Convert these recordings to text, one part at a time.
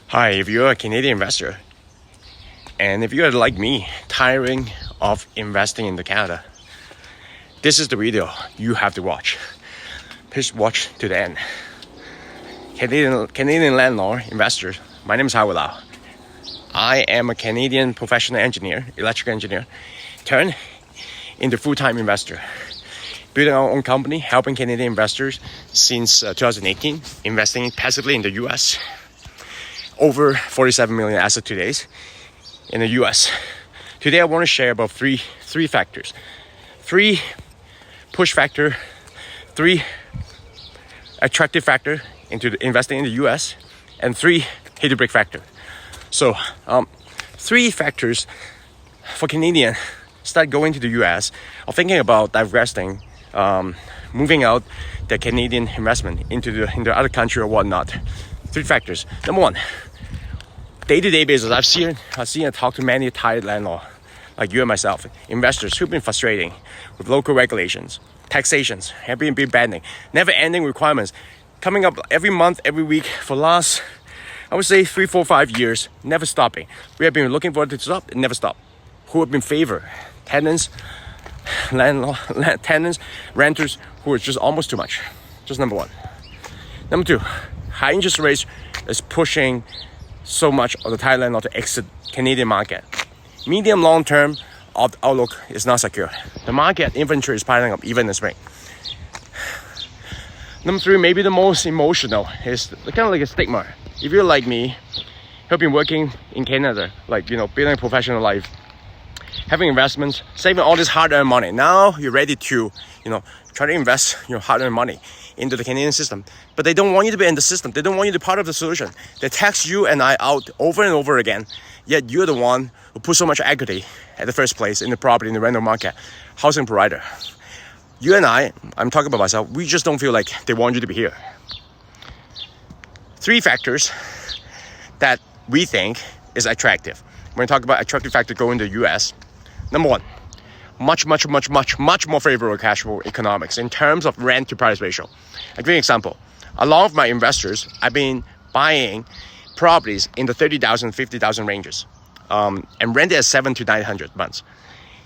Hi, if you're a Canadian investor, and if you're like me, tiring of investing into Canada, this is the video you have to watch. Please watch to the end. Canadian landlord investors, my name is Howard Lau. I am a Canadian professional engineer, electrical engineer, turned into full-time investor. Building our own company, helping Canadian investors since 2018, investing passively in the US. Over 47 million assets today in the US. Today I want to share about three factors. 3 push factor, 3 attractive factor into investing in the US, and 3 hate to break factor. So 3 factors for Canadian start going to the US or thinking about divesting, moving out their Canadian investment into other country or whatnot. 3 factors. Number 1, day-to-day basis, I've seen and talked to many Thai landlords, like you and myself, investors who've been frustrating with local regulations, taxations, Airbnb banning, never-ending requirements, coming up every month, every week for last, I would say 3, 4, 5 years, never stopping. We have been looking for it to stop, it never stopped. Who have been favored? Tenants, renters, who are just almost too much. Just number 1. Number 2, high interest rates is pushing so much of the Thai landlord to exit Canadian market. Medium long term outlook is not secure. The market inventory is piling up even in the spring. Number 3, maybe the most emotional, is kind of like a stigma. If you're like me, who've been working in Canada, like building a professional life, having investments, saving all this hard-earned money. Now you're ready to, try to invest your hard-earned money into the Canadian system. But they don't want you to be in the system. They don't want you to be part of the solution. They tax you and I out over and over again. Yet you're the one who put so much equity at the first place in the property, in the rental market, housing provider. You and I'm talking about myself, we just don't feel like they want you to be here. 3 factors that we think is attractive. When we talk about attractive factor going to the US, number 1, much more favorable cash flow economics in terms of rent to price ratio. I'll give you an example. Along with my investors, I've been buying properties in the 30,000, 50,000 ranges, and rented at 700 to 900 months.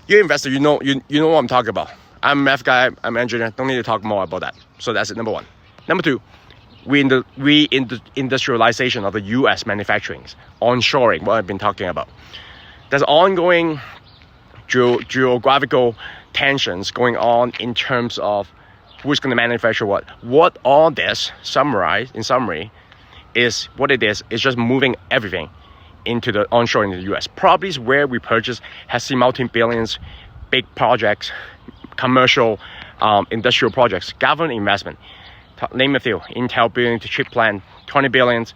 You're an investor, you know what I'm talking about. I'm a math guy, I'm an engineer, don't need to talk more about that. So that's it, number 1. Number 2, we in the industrialization of the US manufacturing, onshoring, what I've been talking about. There's ongoing geographical tensions going on in terms of who's going to manufacture what. What all this in summary is what it is just moving everything into the onshore in the US. Properties where we purchase has seen multi-billions, big projects, commercial, industrial projects, government investment. Name a few. Intel building the chip plant, 20 billions.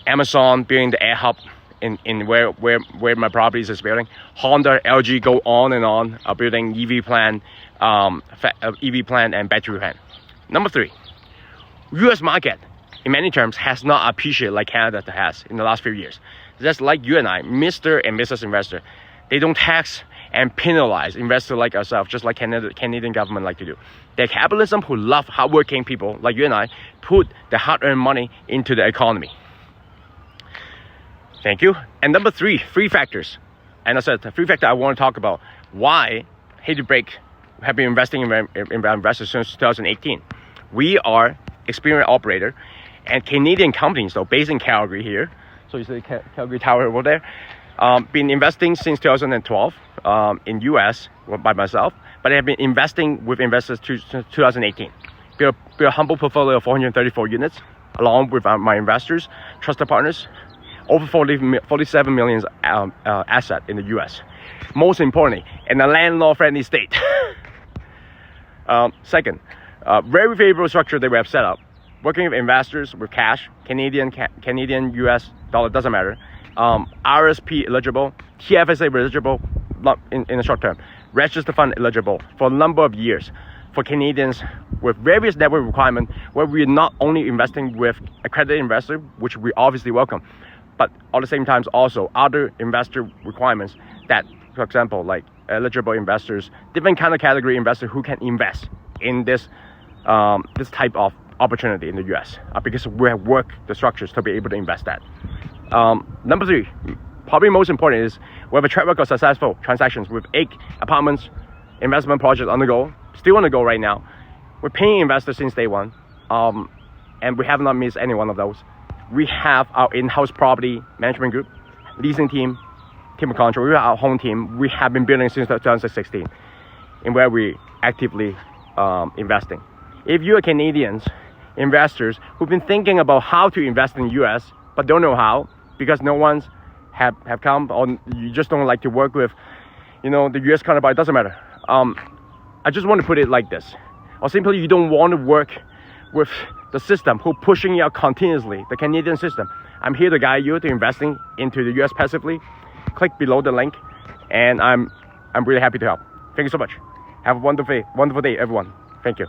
Amazon building the air hub in where my properties is building. Honda, LG, go on and on, are building EV plant and battery plant. Number 3, US market in many terms has not appreciated like Canada has in the last few years. Just like you and I, Mr. and Mrs. Investor, they don't tax and penalize investors like ourselves, just like Canadian government like to do. The capitalism who love hardworking people like you and I put the hard-earned money into the economy. Thank you. And number 3 factors. And I said the 3 factor I want to talk about why Hate to Break have been investing in investors since 2018. We are experienced operator and Canadian companies though based in Calgary here. So you see the Calgary Tower over there. Been investing since 2012 in US by myself, but I have been investing with investors since 2018. Build a humble portfolio of 434 units along with my investors, trusted partners, over 47 million asset in the US. Most importantly, in a landlord-friendly state. Second, very favorable structure that we have set up. Working with investors with cash, Canadian, US dollar, doesn't matter. RSP eligible, TFSA eligible in the short term, register fund eligible for a number of years for Canadians with various network requirements where we're not only investing with accredited investor, which we obviously welcome, but at the same time also other investor requirements that, for example, like eligible investors, different kind of category investor who can invest in this type of opportunity in the US because we have worked the structures to be able to invest that. Number 3, probably most important, is we have a track record of successful transactions with 8 apartments investment projects on the go, still on the go right now. We're paying investors since day one, and we have not missed any one of those. We have our in-house property management group, leasing team of control. We have our home team. We have been building since 2016, in where we actively investing. If you are Canadians, investors who've been thinking about how to invest in the US but don't know how because no one's have come, or you just don't like to work with, the US counterpart, it doesn't matter. I just want to put it like this, or simply you don't want to work with the system who pushing you out continuously, the Canadian system. I'm here to guide you to investing into the US passively. Click below the link, and I'm really happy to help. Thank you so much. Have a wonderful day, everyone. Thank you.